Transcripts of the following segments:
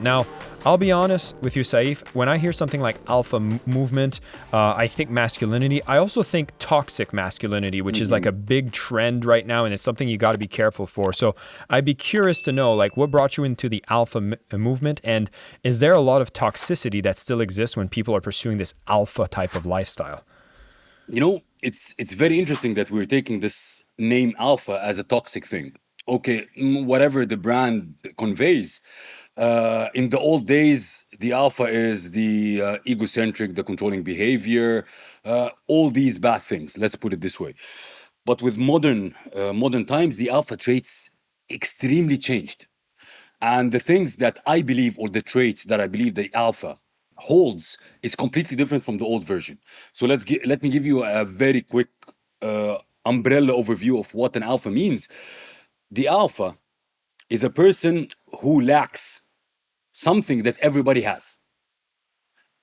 Now, I'll be honest with you, Seif, when I hear something like alpha movement, I think masculinity. I also think toxic masculinity, which is like a big trend right now, and it's something you got to be careful for. So I'd be curious to know, like, what brought you into the alpha movement, and is there a lot of toxicity that still exists when people are pursuing this alpha type of lifestyle? It's very interesting that we're taking this name alpha as a toxic thing. Okay, whatever the brand conveys. In the old days, the alpha is the egocentric, the controlling behavior, all these bad things. Let's put it this way. But with modern times, the alpha traits extremely changed. And the things that I believe, or the traits that I believe the alpha holds, is completely different from the old version. So let me give you a very quick umbrella overview of what an alpha means. The alpha is a person who lacks something that everybody has,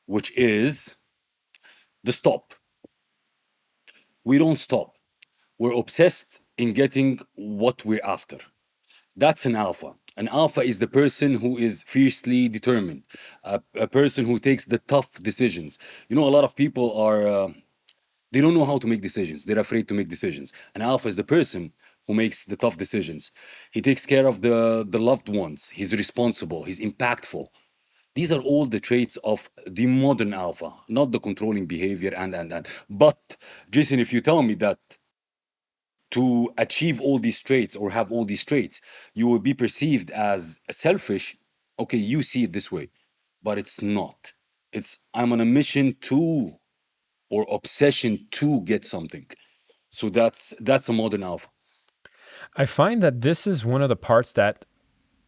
which is the stop. We don't stop. We're obsessed in getting what we're after. That's an alpha. An alpha is the person who is fiercely determined, a person who takes the tough decisions. A lot of people they don't know how to make decisions. They're afraid to make decisions. An alpha is the person who makes the tough decisions. He takes care of the loved ones. He's responsible. He's impactful. These are all the traits of the modern alpha, not the controlling behavior and. But Jason, if you tell me that to achieve all these traits or have all these traits, you will be perceived as selfish. Okay, you see it this way, but it's not. It's I'm on a mission to, or obsession to get something. So that's a modern alpha. I find that this is one of the parts that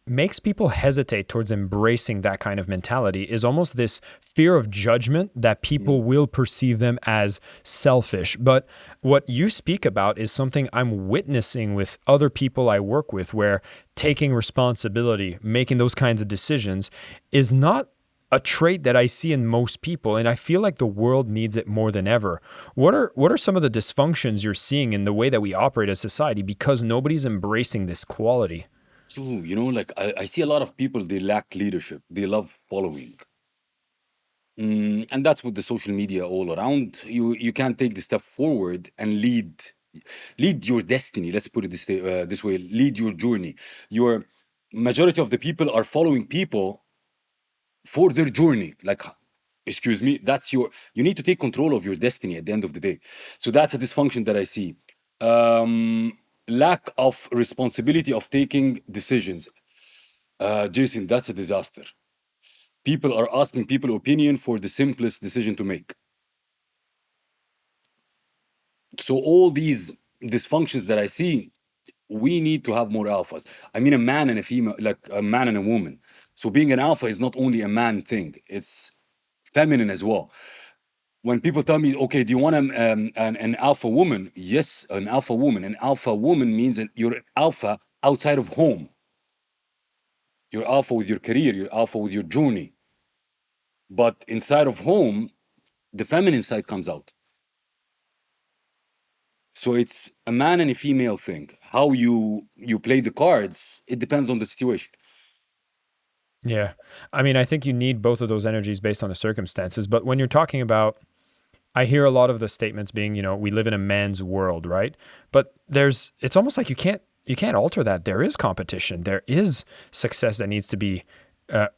makes people hesitate towards embracing that kind of mentality is almost this fear of judgment that people will perceive them as selfish. But what you speak about is something I'm witnessing with other people I work with, where taking responsibility, making those kinds of decisions is not a trait that I see in most people, and I feel like the world needs it more than ever. What are some of the dysfunctions you're seeing in the way that we operate as society because nobody's embracing this quality? True, like I see a lot of people, they lack leadership. They love following. And that's with the social media all around. You can't take the step forward and lead your destiny. Let's put it this way: lead your journey. Your majority of the people are following people for their journey. Like, excuse me, you need to take control of your destiny at the end of the day. So that's a dysfunction that I see. Lack of responsibility of taking decisions. Jason, that's a disaster. People are asking people opinion for the simplest decision to make. So all these dysfunctions that I see, we need to have more alphas. I mean, a man and a female, like a man and a woman. So being an alpha is not only a man thing; it's feminine as well. When people tell me, okay, do you want an alpha woman? Yes, an alpha woman. An alpha woman means that you're alpha outside of home. You're alpha with your career. You're alpha with your journey. But inside of home, the feminine side comes out. So it's a man and a female thing. How you play the cards, it depends on the situation. Yeah. I mean, I think you need both of those energies based on the circumstances. But when you're talking about, I hear a lot of the statements being, we live in a man's world, right? But it's almost like you can't alter that. There is competition. There is success that needs to be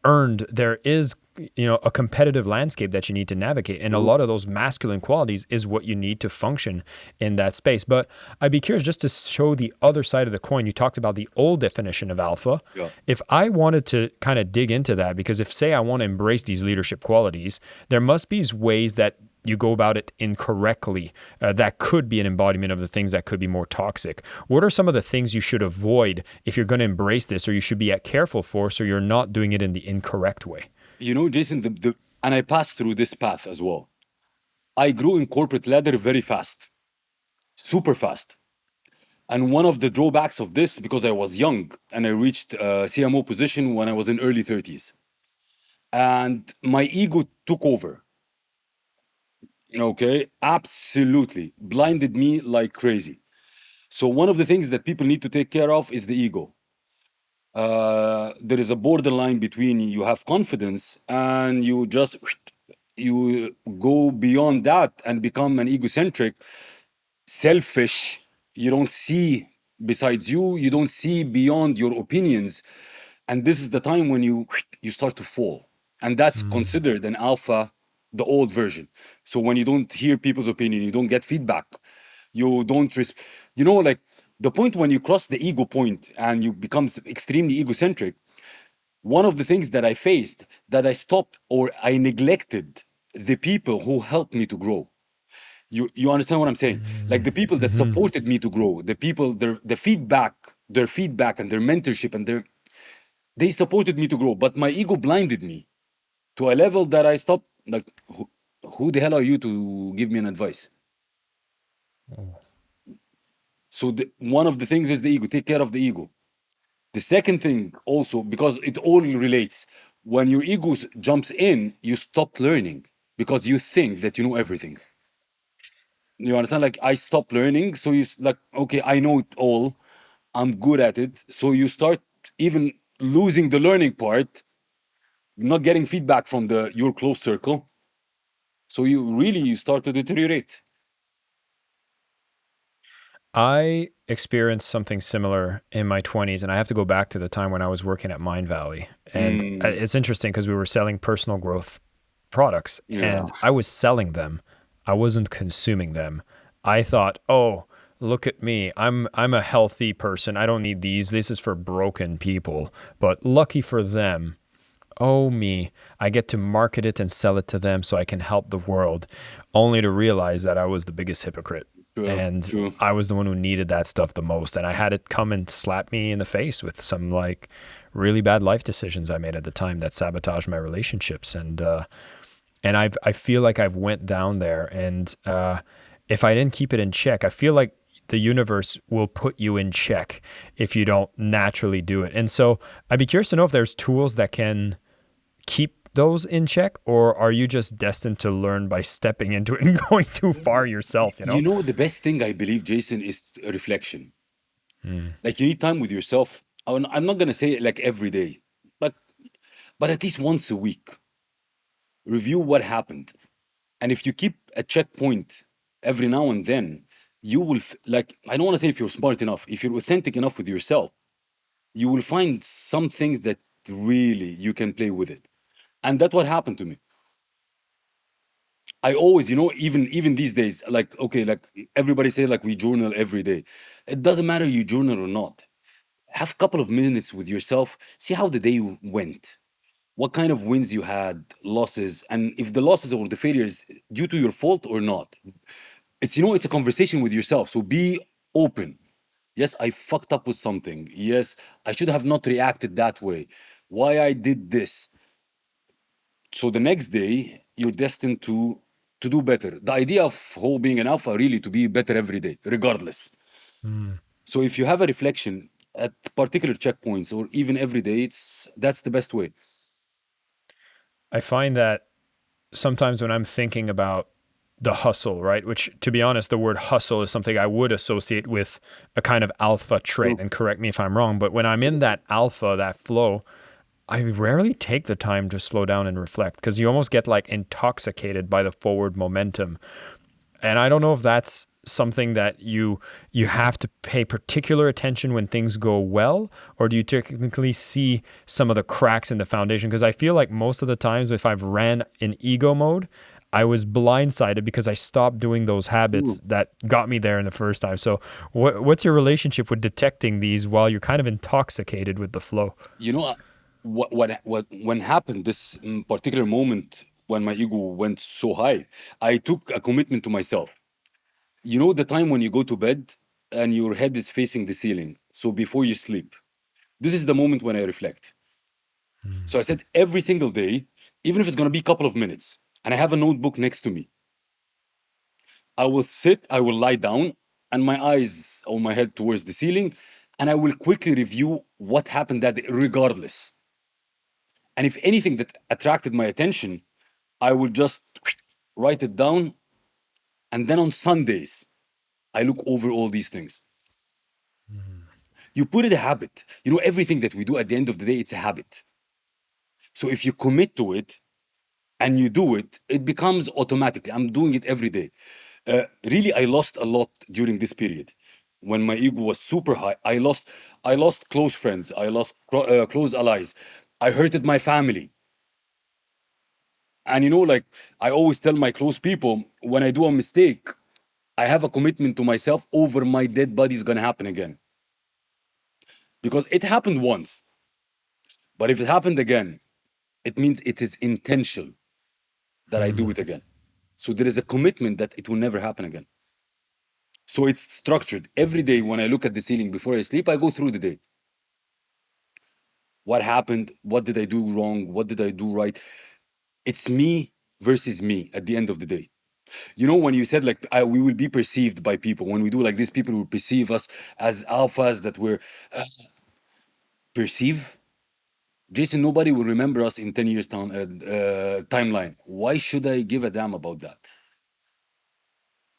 earned. There is, a competitive landscape that you need to navigate. And a lot of those masculine qualities is what you need to function in that space. But I'd be curious just to show the other side of the coin. You talked about the old definition of alpha. Yeah. If I wanted to kind of dig into that, because if, say, I want to embrace these leadership qualities, there must be ways that you go about it incorrectly. That could be an embodiment of the things that could be more toxic. What are some of the things you should avoid if you're going to embrace this, or you should be careful for, so you're not doing it in the incorrect way? Jason, and I passed through this path as well. I grew in corporate ladder very fast, super fast. And one of the drawbacks of this, because I was young and I reached a CMO position when I was in early 30s. And my ego took over. Okay, absolutely. Blinded me like crazy. So one of the things that people need to take care of is the ego. There is a borderline between you have confidence and you just you go beyond that and become an egocentric, selfish. You don't see besides you. You don't see beyond your opinions, and this is the time when you start to fall, and that's Mm. considered an alpha, the old version. So when you don't hear people's opinion, you don't get feedback, you don't like the point when you cross the ego point and you become extremely egocentric. One of the things that I faced, that I stopped or I neglected the people who helped me to grow. You understand what I'm saying? Like Mm. the people that Mhm. supported me to grow, the people, their feedback and their mentorship and they supported me to grow, but my ego blinded me to a level that I stopped. Like, who the hell are you to give me an advice? Oh. So one of the things is the ego. Take care of the ego. The second thing also, because it all relates, when your ego jumps in, you stop learning because you think that you know everything. You understand? Like I stop learning, so like, okay, I know it all. I'm good at it. So you start even losing the learning part, not getting feedback from the your close circle. So you start to deteriorate. I experienced something similar in my 20s, and I have to go back to the time when I was working at Mind Valley. And Mm, it's interesting because we were selling personal growth products yeah. and I was selling them. I wasn't consuming them. I thought, "Oh, look at me. I'm a healthy person. I don't need these. This is for broken people." But lucky for them, oh me, I get to market it and sell it to them so I can help the world, only to realize that I was the biggest hypocrite. True. And True. I was the one who needed that stuff the most. And I had it come and slap me in the face with some like really bad life decisions I made at the time that sabotaged my relationships. And I feel like I've went down there. And if I didn't keep it in check, I feel like the universe will put you in check if you don't naturally do it. And so I'd be curious to know if there's tools that can keep those in check, or are you just destined to learn by stepping into it and going too far yourself, you You know? know, the best thing I believe, Jason, is a reflection. Mm. Like you need time with yourself. I'm not gonna say it like every day, but at least once a week, review what happened. And if you keep a checkpoint every now and then, you will like, I don't want to say if you're smart enough, if you're authentic enough with yourself, you will find some things that really you can play with it. And that's what happened to me. I always, even these days, like, okay, like everybody say like we journal every day. It doesn't matter you journal or not. Have a couple of minutes with yourself, see how the day went, what kind of wins you had, losses, and if the losses or the failures due to your fault or not. It's a conversation with yourself. So be open. Yes, I fucked up with something. Yes, I should have not reacted that way. Why I did this. So the next day, you're destined to do better. The idea of whole being an alpha really to be better every day, regardless. Mm. So if you have a reflection at particular checkpoints or even every day, that's the best way. I find that sometimes when I'm thinking about the hustle, right? Which, to be honest, the word hustle is something I would associate with a kind of alpha trait. True. And correct me if I'm wrong, but when I'm in that alpha, that flow, I rarely take the time to slow down and reflect because you almost get like intoxicated by the forward momentum. And I don't know if that's something that you have to pay particular attention when things go well, or do you technically see some of the cracks in the foundation? Because I feel like most of the times if I've ran in ego mode, I was blindsided because I stopped doing those habits True. that got me there in the first time. So what's your relationship with detecting these while you're kind of intoxicated with the flow? You know, what when happened this particular moment when my ego went so high, I took a commitment to myself. You know, the time when you go to bed and your head is facing the ceiling. So before you sleep, this is the moment when I reflect. So I said every single day, even if it's going to be a couple of minutes, and I have a notebook next to me, I will sit, I will lie down, and my eyes or my head towards the ceiling, and I will quickly review what happened that day, regardless. And if anything that attracted my attention, I will just write it down. And then on Sundays, I look over all these things. You put it a habit. You know, everything that we do at the end of the day, it's a habit. So if you commit to it and you do it, it becomes automatically. I'm doing it every day. Really, I lost a lot during this period when my ego was super high. I lost close friends. I lost close allies. I hurted my family. And you know, like I always tell my close people, when I do a mistake, I have a commitment to myself over my dead body is gonna happen again. Because it happened once. But if it happened again, it means it is intentional that I do Hmm. it again. So there is a commitment that it will never happen again. So it's structured. Every day when I look at the ceiling before I sleep, I go through the day. What happened? What did I do wrong? What did I do right? It's me versus me at the end of the day. You know, when you said like we will be perceived by people, when we do like this, people will perceive us as alphas that we're perceive. Jason, nobody will remember us in 10 years timeline. Why should I give a damn about that?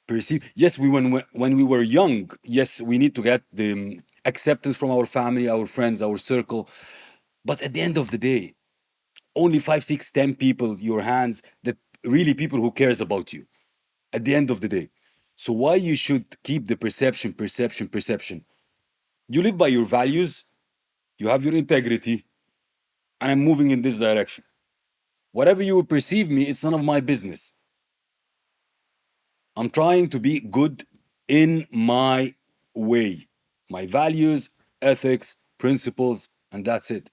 Perceive. Yes, when we were young, yes, we need to get the acceptance from our family, our friends, our circle. But at the end of the day, only 5, 6, 10 people, your hands, that really people who cares about you at the end of the day. So why you should keep the perception, perception, perception? You live by your values, you have your integrity, and I'm moving in this direction. Whatever you perceive me, it's none of my business. I'm trying to be good in my way, my values, ethics, principles, and that's it.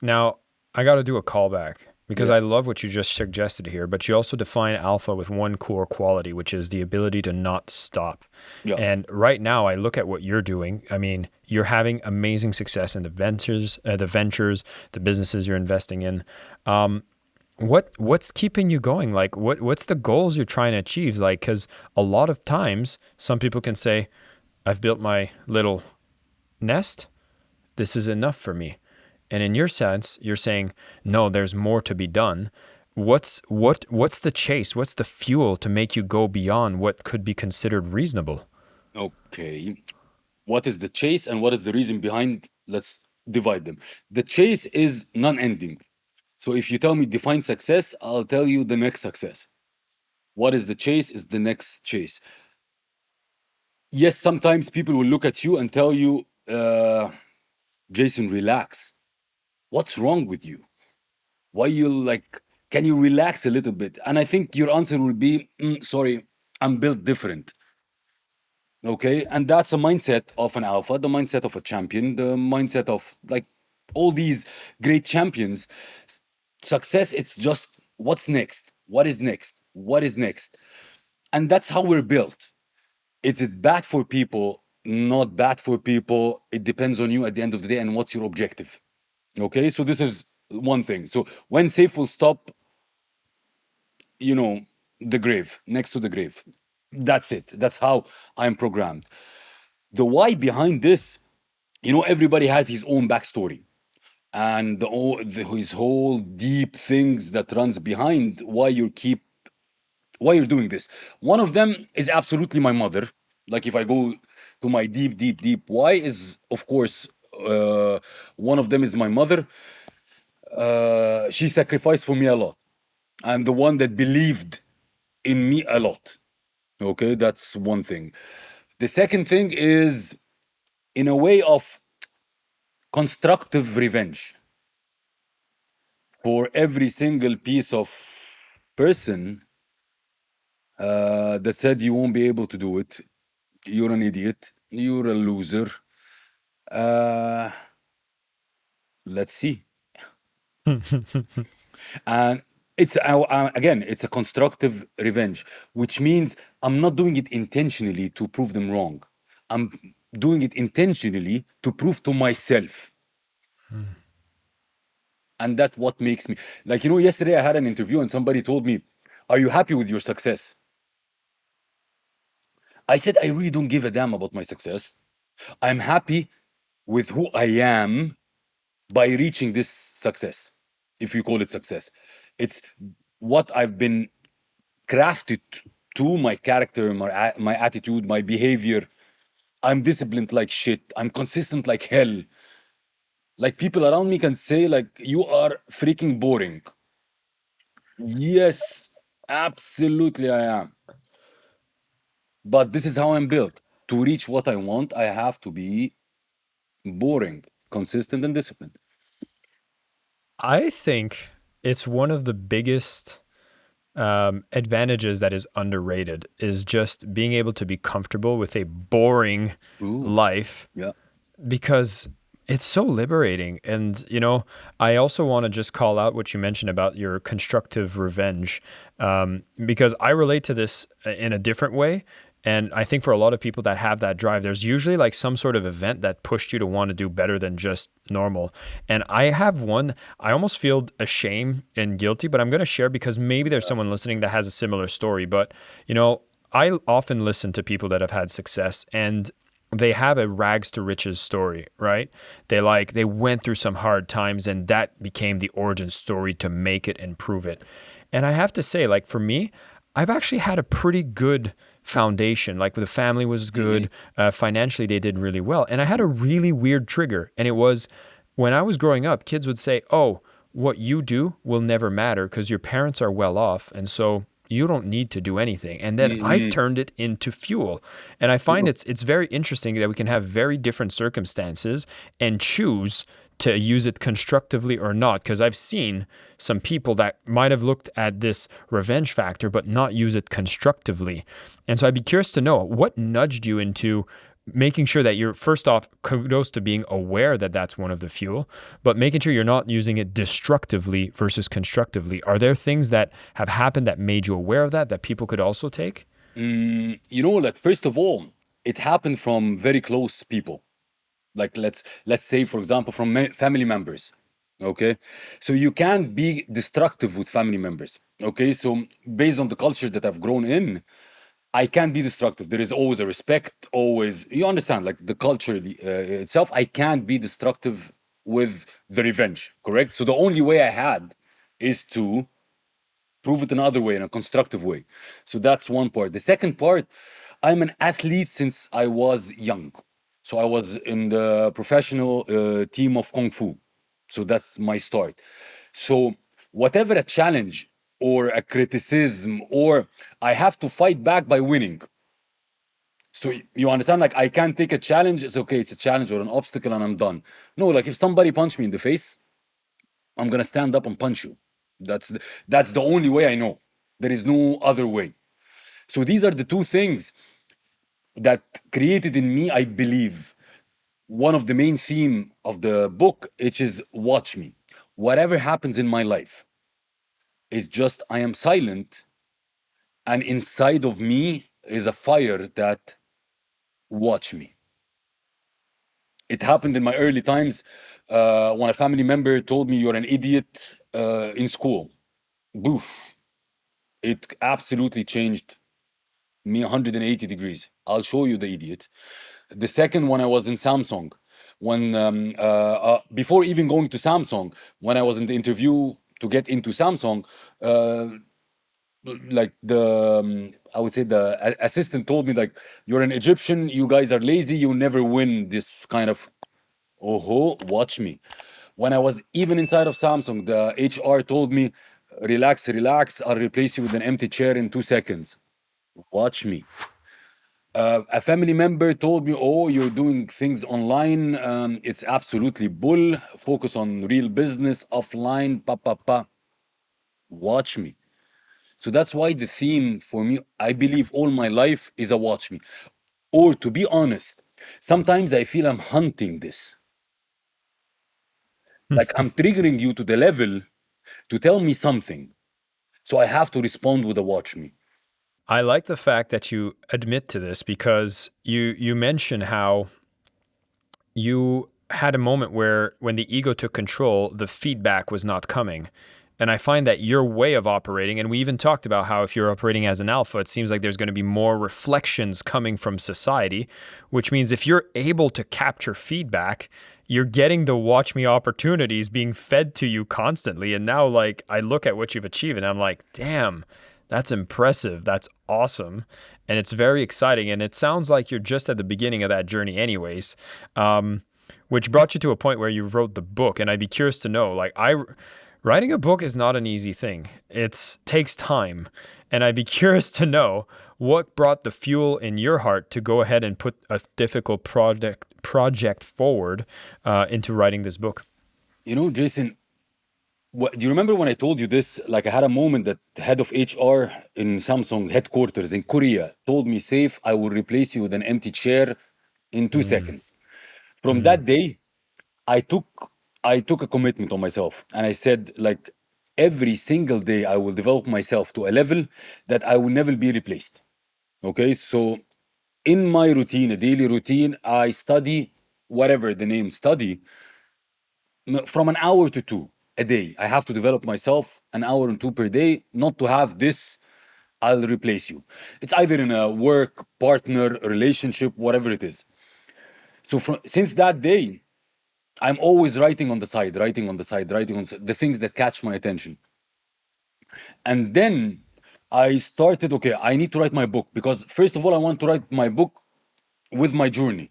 Now, I got to do a callback because Yeah, I love what you just suggested here, but you also define alpha with one core quality, which is the ability to not stop. yeah. And right now, I look at what you're doing. I mean, you're having amazing success in the businesses you're investing in. What's keeping you going? Like, what's the goals you're trying to achieve? Like, because a lot of times, some people can say, "I've built my little nest. This is enough for me." And in your sense, you're saying, no, there's more to be done. What's the chase? What's the fuel to make you go beyond what could be considered reasonable? Okay. What is the chase and what is the reason behind? Let's divide them. The chase is non-ending. So if you tell me define success, I'll tell you the next success. What is the chase is the next chase. Yes, sometimes people will look at you and tell you, Jason, relax. What's wrong with you? Why you like, can you relax a little bit? And I think your answer will be, sorry, I'm built different. Okay. And that's a mindset of an alpha, the mindset of a champion, the mindset of like all these great champions. Success, it's just what's next? What is next? What is next? And that's how we're built. Is it bad for people? Not bad for people. It depends on you at the end of the day and what's your objective. Okay. So this is one thing. So when Safe will stop, you know, the grave, next to the grave. That's it. That's how I'm programmed. The why behind this, you know, everybody has his own backstory and his whole deep things that runs behind why you're doing this. One of them is absolutely my mother. Like if I go to my deep, deep, deep why is, of course, one of them is my mother. She sacrificed for me a lot. I'm the one that believed in me a lot. Okay, that's one thing. The second thing is in a way of constructive revenge for every single piece of person that said you won't be able to do it. You're an idiot. You're a loser. Uh, let's see. And it's again, it's a constructive revenge, which means I'm not doing it intentionally to prove them wrong. I'm doing it intentionally to prove to myself. And that what makes me like, you know, yesterday I had an interview and somebody told me, are you happy with your success? I said, I really don't give a damn about my success. I'm happy with who I am by reaching this success, if you call it success. It's what I've been crafted to, my character, my attitude, my behavior. I'm disciplined like shit. I'm consistent like hell. Like people around me can say like you are freaking boring. Yes, absolutely I am. But this is how I'm built. To reach what I want, I have to be boring, consistent, and disciplined. I think it's one of the biggest advantages that is underrated is just being able to be comfortable with a boring Ooh, life yeah. because it's so liberating. And, I also want to just call out what you mentioned about your constructive revenge, because I relate to this in a different way. And I think for a lot of people that have that drive, there's usually like some sort of event that pushed you to want to do better than just normal. And I have one, I almost feel ashamed and guilty, but I'm going to share because maybe there's someone listening that has a similar story. But, I often listen to people that have had success and they have a rags to riches story, right? They went through some hard times and that became the origin story to make it and prove it. And I have to say, like for me, I've actually had a pretty good foundation. Like the family was Hmm. good, financially they did really well. And I had a really weird trigger, and it was when I was growing up, kids would say, "Oh, what you do will never matter because your parents are well off, and so you don't need to do anything." And then I Hmm. turned it into fuel. And I find it's very interesting that we can have very different circumstances and choose to use it constructively or not. Because I've seen some people that might have looked at this revenge factor but not use it constructively. And so I'd be curious to know what nudged you into making sure that you're, first off, kudos to being aware that that's one of the fuel, but making sure you're not using it destructively versus constructively. Are there things that have happened that made you aware of that people could also take? Like first of all, it happened from very close people. Like let's say, for example, from family members. Okay, so you can't be destructive with family members. Okay, so based on the culture that I've grown in, I can't be destructive. There is always a respect, always, you understand, like the culture itself. I can't be destructive with the revenge, correct? So the only way I had is to prove it another way, in a constructive way. So that's one part. The second part, I'm an athlete since I was young. So I was in the professional team of Kung Fu. So that's my start. So whatever a challenge or a criticism, or I have to fight back by winning. So you understand, like I can't take a challenge. It's okay, it's a challenge or an obstacle, and I'm done. No, like if somebody punched me in the face, I'm gonna stand up and punch you. That's the only way I know. There is no other way. So these are the two things that created in me, I believe, one of the main theme of the book, which is watch me. Whatever happens in my life is just I am silent, and inside of me is a fire that watch me. It happened in my early times when a family member told me you're an idiot in school. Boof. It absolutely changed me 180 degrees. I'll show you the idiot. The second one, I was in Samsung. When before even going to Samsung, when I was in the interview to get into Samsung, uh, like I would say the assistant told me like, "You're an Egyptian. You guys are lazy. You never win this kind of." Oh, watch me. When I was even inside of Samsung, the HR told me, "Relax, relax. I'll replace you with an empty chair in 2 seconds." Watch me. A family member told me, "Oh, you're doing things online. It's absolutely bull. Focus on real business offline." Pa pa pa. Watch me. So that's why the theme for me, I believe, all my life is a watch me. Or to be honest, sometimes I feel I'm hunting this. Like I'm triggering you to the level to tell me something. So I have to respond with a watch me. I like the fact that you admit to this because you mention how you had a moment where when the ego took control, the feedback was not coming. And I find that your way of operating, and we even talked about how if you're operating as an alpha, it seems like there's going to be more reflections coming from society, which means if you're able to capture feedback, you're getting the watch me opportunities being fed to you constantly. And now, like, I look at what you've achieved and I'm like, damn, that's impressive. That's awesome. and it's very exciting. And it sounds like you're just at the beginning of that journey, anyways. Which brought you to a point where you wrote the book. And I'd be curious to know, writing a book is not an easy thing. It takes time. And I'd be curious to know what brought the fuel in your heart to go ahead and put a difficult project forward into writing this book. You know, Jason, do you remember when I told you this? Like, I had a moment that the head of HR in Samsung headquarters in Korea told me, Safe, I will replace you with an empty chair in 2 seconds. From that day, I took a commitment on myself, and I said, like, every single day I will develop myself to a level that I will never be replaced. Okay, so in my routine, a daily routine, I study whatever the name study, from an hour to two a day. I have to develop myself an hour and two per day, not to have this, I'll replace you. It's either in a work, partner, relationship, whatever it is. So since that day, I'm always writing on the side, writing on the side, writing on the things that catch my attention. And then I started, okay, I need to write my book, because first of all, I want to write my book with my journey,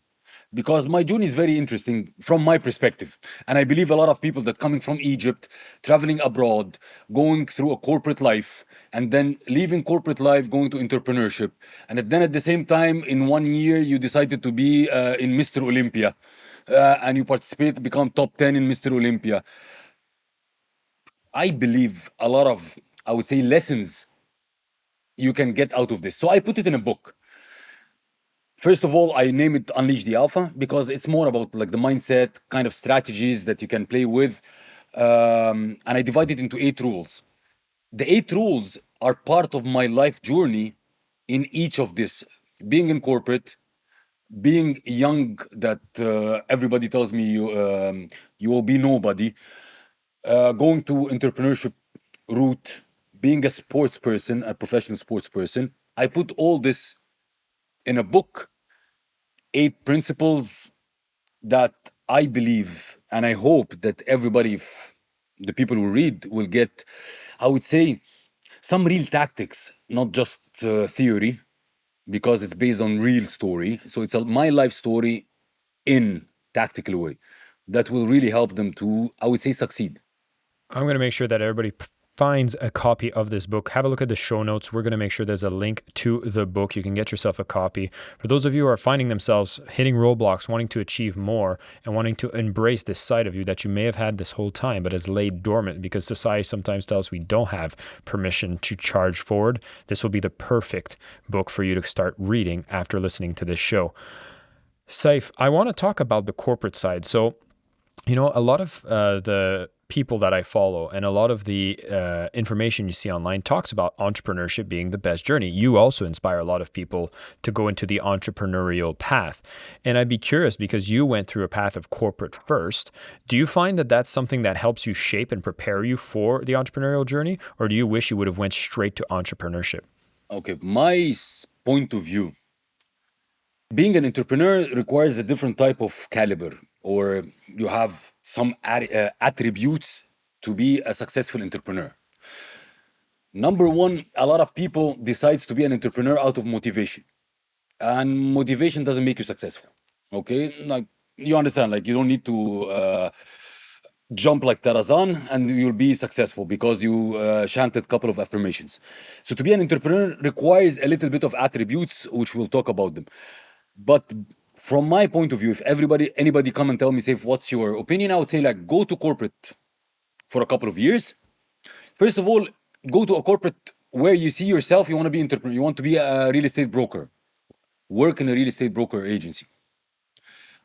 because my journey is very interesting from my perspective. And I believe a lot of people that coming from Egypt, traveling abroad, going through a corporate life, and then leaving corporate life, going to entrepreneurship. And then at the same time, in 1 year, you decided to be in Mr. Olympia, and you participate, become top 10 in Mr. Olympia. I believe a lot of, I would say, lessons you can get out of this. So I put it in a book. First of all, I name it Unleash the Alpha, because it's more about like the mindset, kind of strategies that you can play with. And I divide it into 8 rules. The 8 rules are part of my life journey in each of this. Being in corporate, being young, that everybody tells me you will be nobody, going to entrepreneurship route, being a sports person, a professional sports person. I put all this in a book, 8 principles that I believe, and I hope that everybody, the people who read, will get, I would say, some real tactics, not just theory, because it's based on real story. So it's my life story in tactical way that will really help them to, I would say, succeed. I'm going to make sure that everybody finds a copy of this book. Have a look at the show notes. We're going to make sure there's a link to the book. You can get yourself a copy. For those of you who are finding themselves hitting roadblocks, wanting to achieve more, and wanting to embrace this side of you that you may have had this whole time, but has laid dormant because society sometimes tells us we don't have permission to charge forward, this will be the perfect book for you to start reading after listening to this show. Seif, I want to talk about the corporate side. So, a lot of the people that I follow and a lot of the information you see online talks about entrepreneurship being the best journey. You also inspire a lot of people to go into the entrepreneurial path. And I'd be curious, because you went through a path of corporate first. Do you find that that's something that helps you shape and prepare you for the entrepreneurial journey? Or do you wish you would have went straight to entrepreneurship? Okay, my point of view, being an entrepreneur requires a different type of caliber, or you have some attributes to be a successful entrepreneur. Number one, a lot of people decides to be an entrepreneur out of motivation, and motivation doesn't make you successful. Okay, like, you understand, like, you don't need to jump like Tarzan and you'll be successful because you chanted a couple of affirmations. So to be an entrepreneur requires a little bit of attributes, which we'll talk about them. But from my point of view, if anybody come and tell me, say, what's your opinion? I would say, like, go to corporate for a couple of years. First of all, go to a corporate where you see yourself, you want to be entrepreneur, you want to be a real estate broker, work in a real estate broker agency.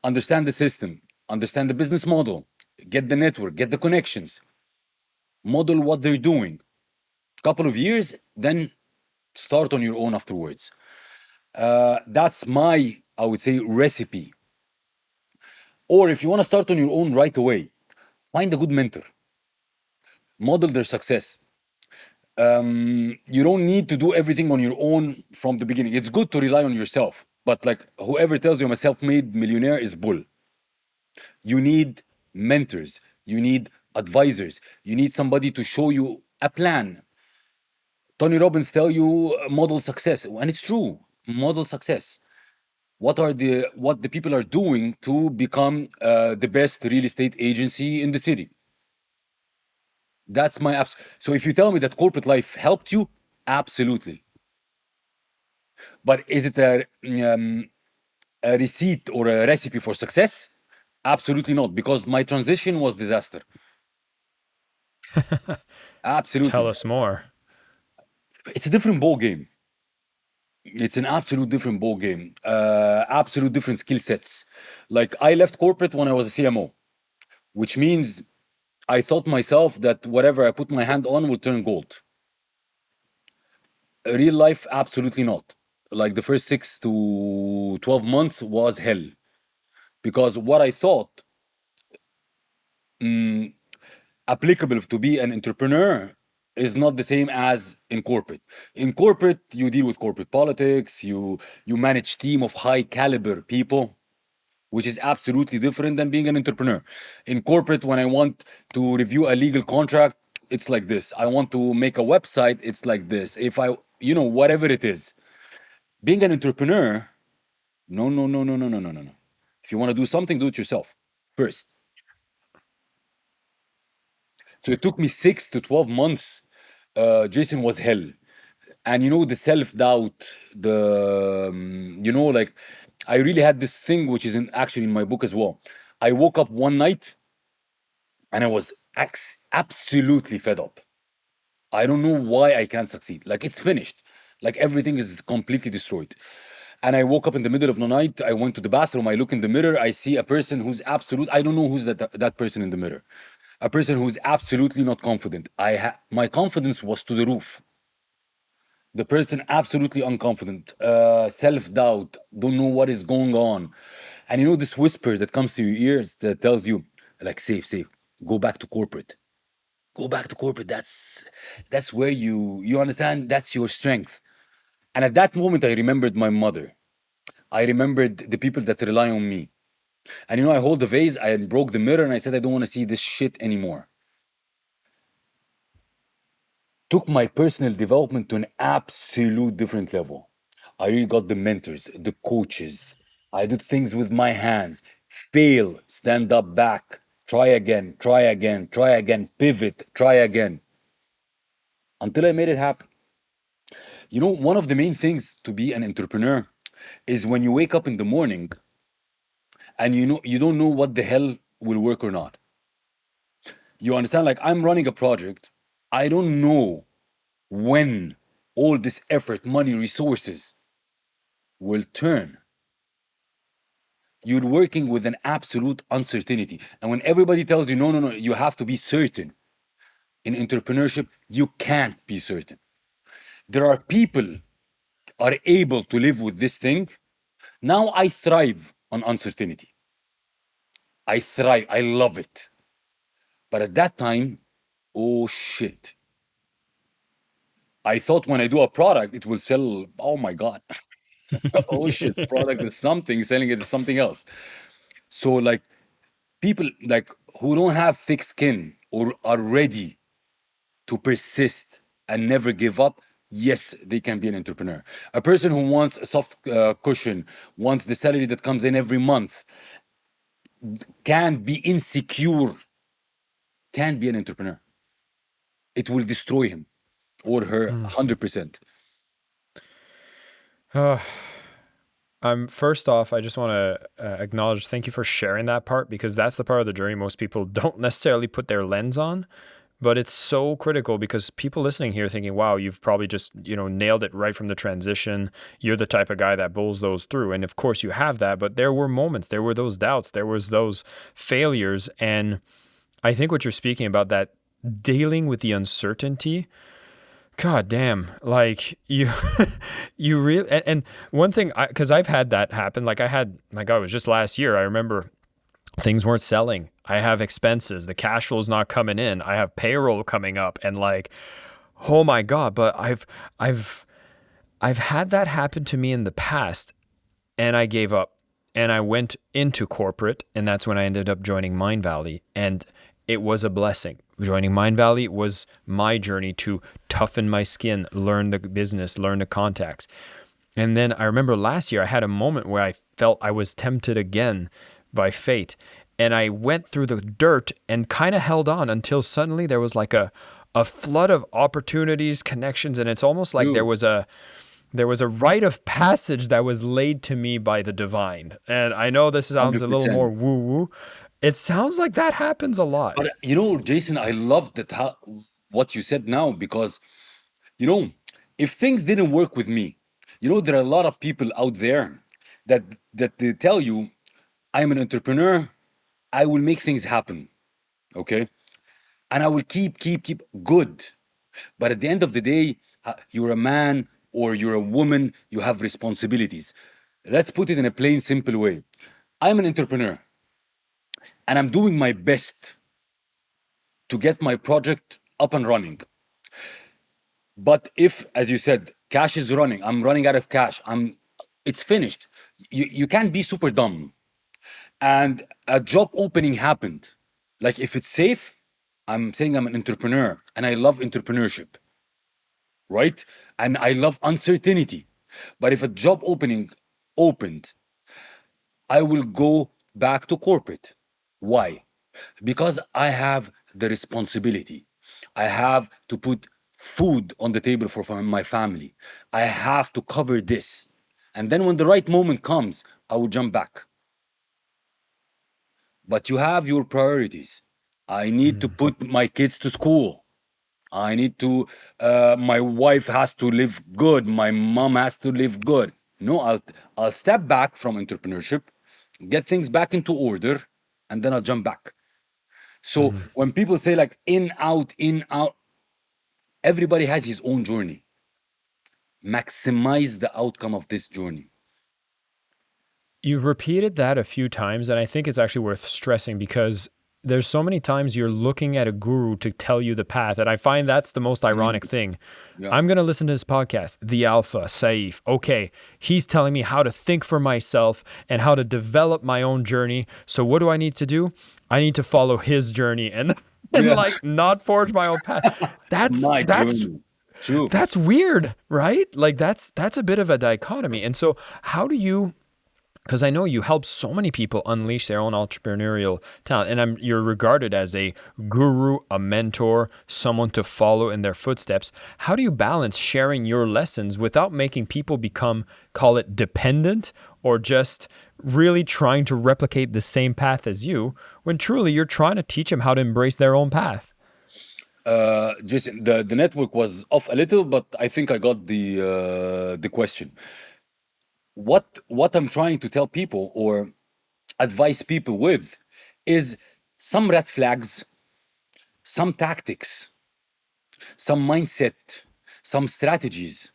Understand the system, understand the business model, get the network, get the connections, model what they're doing. Couple of years, then start on your own afterwards. That's my, I would say, recipe. Or if you want to start on your own right away, find a good mentor, model their success. You don't need to do everything on your own from the beginning. It's good to rely on yourself, but like, whoever tells you I'm a self-made millionaire is bull. You need mentors, you need advisors, you need somebody to show you a plan. Tony Robbins tell you model success, and it's true. model success. What the people are doing to become the best real estate agency in the city. That's my apps. So if you tell me that corporate life helped you, absolutely. But is it a receipt or a recipe for success? Absolutely not, because my transition was disaster. Tell Absolutely. us more. It's a different ball game. It's an absolute different ball game. Absolute different skill sets. Like I left corporate when I was a CMO, which means I thought myself that whatever I put my hand on will turn gold. Real life, absolutely not. Like the first 6 to 12 months was hell, because what I thought applicable to be an entrepreneur is not the same as in corporate. In corporate, you deal with corporate politics, you manage team of high caliber people, which is absolutely different than being an entrepreneur. In corporate, when I want to review a legal contract, it's like this. I want to make a website, it's like this. If I, whatever it is. Being an entrepreneur, no, no, no, no, no, no, no, no, no. If you want to do something, do it yourself first. So it took me 6 to 12 months. Jason was hell. And the self-doubt, like I really had this thing, which is actually in my book as well. I woke up one night and I was absolutely fed up. I don't know why I can't succeed. Like it's finished. Like everything is completely destroyed. And I woke up in the middle of the night. I went to the bathroom. I look in the mirror. I see a person who's I don't know who's that person in the mirror. A person who's absolutely not confident. My confidence was to the roof. The person absolutely unconfident, self-doubt, don't know what is going on. And this whisper that comes to your ears that tells you, like, safe, go back to corporate. Go back to corporate. That's where you understand, that's your strength. And at that moment, I remembered my mother. I remembered the people that rely on me. And I hold the vase, I broke the mirror, and I said, I don't want to see this shit anymore. Took my personal development to an absolute different level. I really got the mentors, the coaches. I did things with my hands. Fail, stand up back, try again, try again, try again, pivot, try again. Until I made it happen. One of the main things to be an entrepreneur is when you wake up in the morning and you don't know what the hell will work or not. You understand? Like I'm running a project. I don't know when all this effort, money, resources will turn. You're working with an absolute uncertainty. And when everybody tells you, no, no, no, you have to be certain. In entrepreneurship, you can't be certain. There are people are able to live with this thing. Now I thrive on uncertainty. I thrive. I love it. But at that time, oh shit. I thought when I do a product, it will sell. Oh my God. Oh shit. Product is something, selling it is something else. So like people like who don't have thick skin or are ready to persist and never give up, yes, they can be an entrepreneur. A person who wants a soft cushion, wants the salary that comes in every month, can be insecure, can be an entrepreneur. It will destroy him or her 100%. First off, I just want to acknowledge, thank you for sharing that part, because that's the part of the journey most people don't necessarily put their lens on, but it's so critical because people listening here thinking, wow, you've probably just, nailed it right from the transition. You're the type of guy that bulls those through. And of course you have that, but there were moments, there were those doubts, there was those failures. And I think what you're speaking about, that dealing with the uncertainty, God damn, like you, you really, and one thing, because I've had that happen, like my God, it was just last year. I remember things weren't selling. I have expenses. The cash flow is not coming in. I have payroll coming up, and like, oh my God, but I've had that happen to me in the past, and I gave up, and I went into corporate, and that's when I ended up joining Mind Valley, and it was a blessing. Joining Mind Valley was my journey to toughen my skin, learn the business, learn the contacts. And then I remember last year I had a moment where I felt I was tempted again by fate. And I went through the dirt and kind of held on until suddenly there was like a flood of opportunities, connections, and it's almost like True. there was a rite of passage that was laid to me by the divine. And I know this sounds a little more 100%. woo-woo. It sounds like that happens a lot. But Jason, I love that what you said now, because you know, if things didn't work with me, there are a lot of people out there that they tell you, I'm an entrepreneur, I will make things happen, okay? And I will keep good. But at the end of the day, you're a man or you're a woman, you have responsibilities. Let's put it in a plain, simple way. I'm an entrepreneur and I'm doing my best to get my project up and running. But if, as you said, cash is running, I'm running out of cash, it's finished. You can't be super dumb. And a job opening happened. Like if it's safe, I'm saying I'm an entrepreneur and I love entrepreneurship, right? And I love uncertainty. But if a job opening opened, I will go back to corporate. Why? Because I have the responsibility. I have to put food on the table for my family. I have to cover this. And then when the right moment comes, I will jump back. But you have your priorities. I need to Mm. put my kids to school. I need to, my wife has to live good. My mom has to live good. No, I'll step back from entrepreneurship, get things back into order, and then I'll jump back. So Mm. when people say like in, out, everybody has his own journey. Maximize the outcome of this journey. You've repeated that a few times, and I think it's actually worth stressing because there's so many times you're looking at a guru to tell you the path, and I find that's the most ironic Mm, thing. yeah. I'm going to listen to this podcast, The Alpha, Seif. Okay, he's telling me how to think for myself and how to develop my own journey. So what do I need to do? I need to follow his journey and and Yeah. like not forge my own path. It's That's my that's journey. True. that's weird, right? Like that's a bit of a dichotomy. And so how do you, because I know you help so many people unleash their own entrepreneurial talent, and you're regarded as a guru, a mentor, someone to follow in their footsteps. How do you balance sharing your lessons without making people become, call it dependent, or just really trying to replicate the same path as you, when truly you're trying to teach them how to embrace their own path? Jason, the network was off a little, but I think I got the question. What I'm trying to tell people or advise people with is some red flags, some tactics, some mindset, some strategies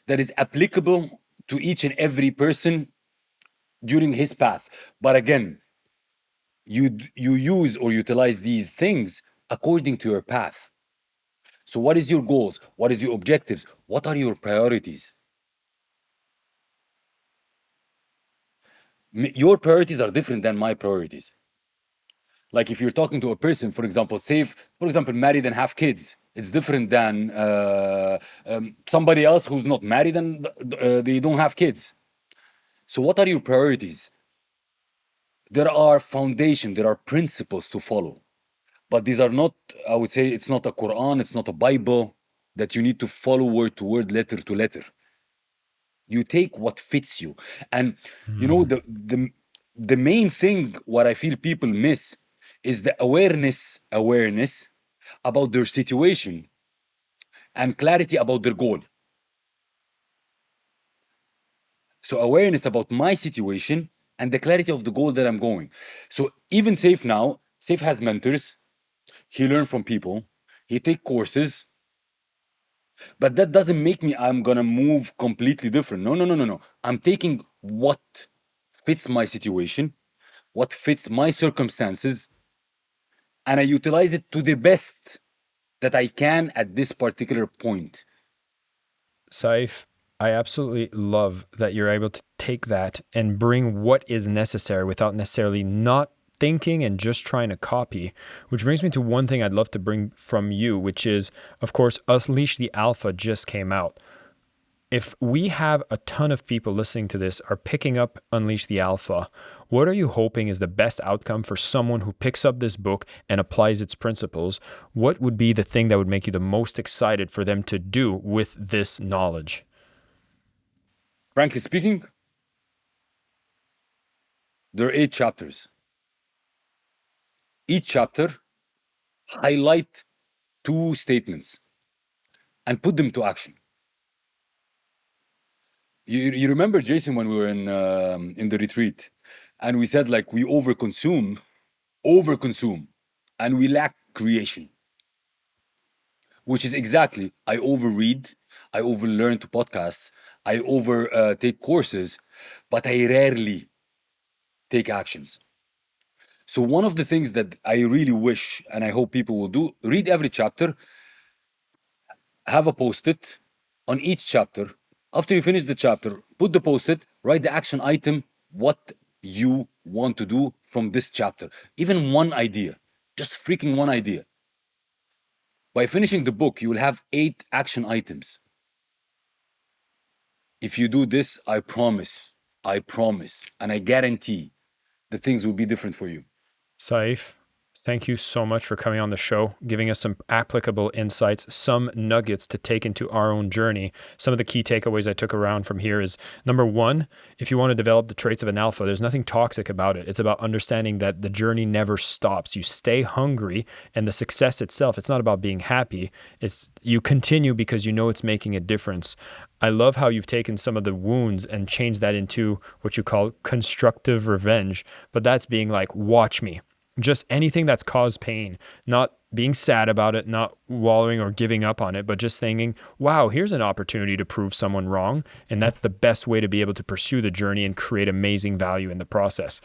that is applicable to each and every person during his path. But again, you use or utilize these things according to your path. So what is your goals? What is your objectives? What are your priorities? Your priorities are different than my priorities. Like if you're talking to a person, for example, say, for example, married and have kids, it's different than somebody else who's not married and they don't have kids. So what are your priorities? There are foundation, there are principles to follow, but these are not, I would say, it's not a Quran, it's not a Bible that you need to follow word to word, letter to letter. You take what fits you. And Hmm. the main thing what I feel people miss is the awareness about their situation and clarity about their goal. So awareness about my situation and the clarity of the goal that I'm going. So even Safe now, Safe has mentors, he learn from people, he take courses, but that doesn't make me I'm gonna move completely different. No, no, no, no, no. I'm taking what fits my situation, what fits my circumstances, and I utilize it to the best that I can at this particular point. Saif, I absolutely love that you're able to take that and bring what is necessary without necessarily not thinking and just trying to copy, which brings me to one thing I'd love to bring from you, which is, of course, Unleash the Alpha just came out. if we have a ton of people listening to this are picking up Unleash the Alpha, what are you hoping is the best outcome for someone who picks up this book and applies its principles? What would be the thing that would make you the most excited for them to do with this knowledge? Frankly speaking, there are 8 chapters. Each chapter highlight 2 statements and put them to action. You remember, Jason, when we were in the retreat, and we said like we overconsume, and we lack creation, which is exactly I overread, I overlearn to podcasts, I over take courses, but I rarely take actions. So one of the things that I really wish and I hope people will do, read every chapter, have a post-it on each chapter. After you finish the chapter, put the post-it, write the action item, what you want to do from this chapter. Even one idea, just freaking one idea. By finishing the book, you will have 8 action items. If you do this, I promise, and I guarantee that things will be different for you. Seif, thank you so much for coming on the show, giving us some applicable insights, some nuggets to take into our own journey. Some of the key takeaways I took around from here is, number one, if you want to develop the traits of an alpha, there's nothing toxic about it. It's about understanding that the journey never stops. You stay hungry, and the success itself, it's not about being happy. It's you continue because you know it's making a difference. I love how you've taken some of the wounds and changed that into what you call constructive revenge, but that's being like, watch me. Just anything that's caused pain, not being sad about it, not wallowing or giving up on it, but just thinking, wow, here's an opportunity to prove someone wrong. And that's the best way to be able to pursue the journey and create amazing value in the process.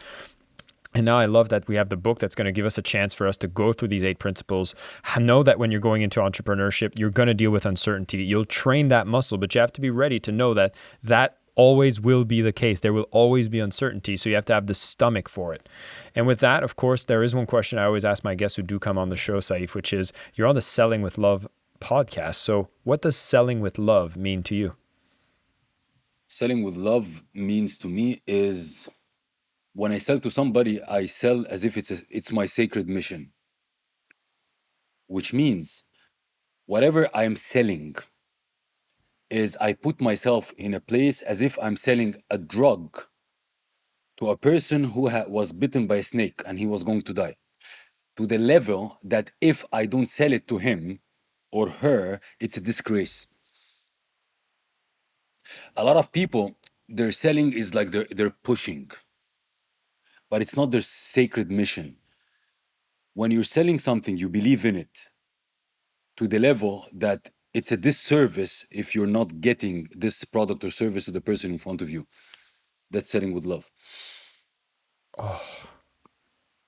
And now I love that we have the book that's going to give us a chance for us to go through these 8 principles. Know that when you're going into entrepreneurship, you're going to deal with uncertainty. You'll train that muscle, but you have to be ready to know that that always will be the case. There will always be uncertainty. So you have to have the stomach for it. And with that, of course, there is one question I always ask my guests who do come on the show, Seif, which is, you're on the Selling with Love podcast. So what does selling with love mean to you? Selling with love means to me is when I sell to somebody, I sell as if it's my sacred mission, which means whatever I am selling is I put myself in a place as if I'm selling a drug to a person who was bitten by a snake and he was going to die, to the level that if I don't sell it to him or her, it's a disgrace. A lot of people, their selling is like they're pushing, but it's not their sacred mission. When you're selling something, you believe in it to the level that it's a disservice if you're not getting this product or service to the person in front of you. That's selling with love. Oh,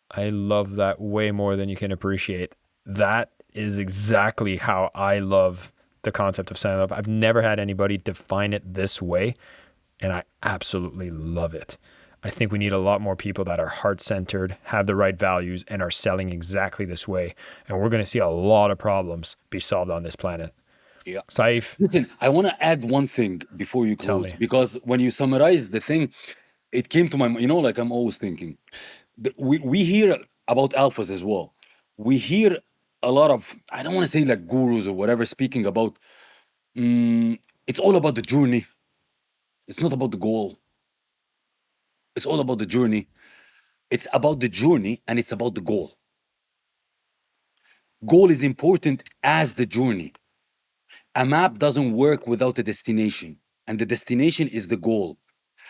I love that way more than you can appreciate. That is exactly how I love the concept of selling love. I've never had anybody define it this way, and I absolutely love it. I think we need a lot more people that are heart-centered, have the right values, and are selling exactly this way. And we're going to see a lot of problems be solved on this planet. Yeah. Seif, Listen, I want to add one thing before you Tell close, me. because when you summarize the thing, it came to my mind, like I'm always thinking. We hear about alphas as well. We hear a lot of, I don't want to say like gurus or whatever, speaking about, it's all about the journey. It's not about the goal. It's all about the journey. It's about the journey and it's about the goal. Goal is important as the journey. A map doesn't work without a destination, and the destination is the goal.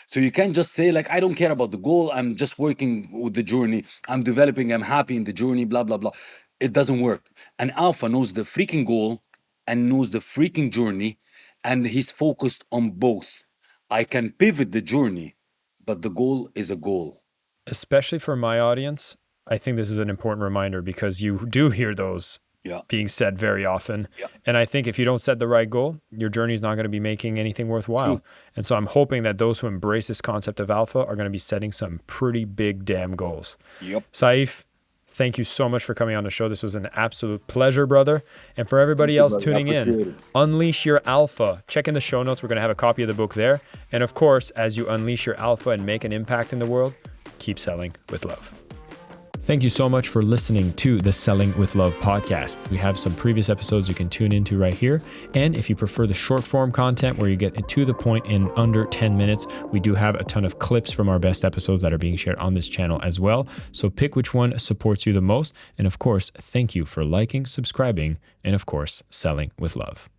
So you can't just say like, I don't care about the goal, I'm just working with the journey, I'm developing, I'm happy in the journey, blah, blah, blah. It doesn't work. An alpha knows the freaking goal and knows the freaking journey, and he's focused on both. I can pivot the journey, but the goal is a goal. Especially for my audience, I think this is an important reminder because you do hear those Yeah. being said very often. Yeah. And I think if you don't set the right goal, your journey is not going to be making anything worthwhile. True. And so I'm hoping that those who embrace this concept of alpha are going to be setting some pretty big damn goals. Yep. Seif, Thank you so much for coming on the show. This was an absolute pleasure, brother. And for everybody else tuning in, unleash your alpha. Check in the show notes. We're going to have a copy of the book there. And of course, as you unleash your alpha and make an impact in the world, keep selling with love. Thank you so much for listening to the Selling with Love podcast. We have some previous episodes you can tune into right here. And if you prefer the short form content where you get to the point in under 10 minutes, we do have a ton of clips from our best episodes that are being shared on this channel as well. So pick which one supports you the most. And of course, thank you for liking, subscribing, and of course, selling with love.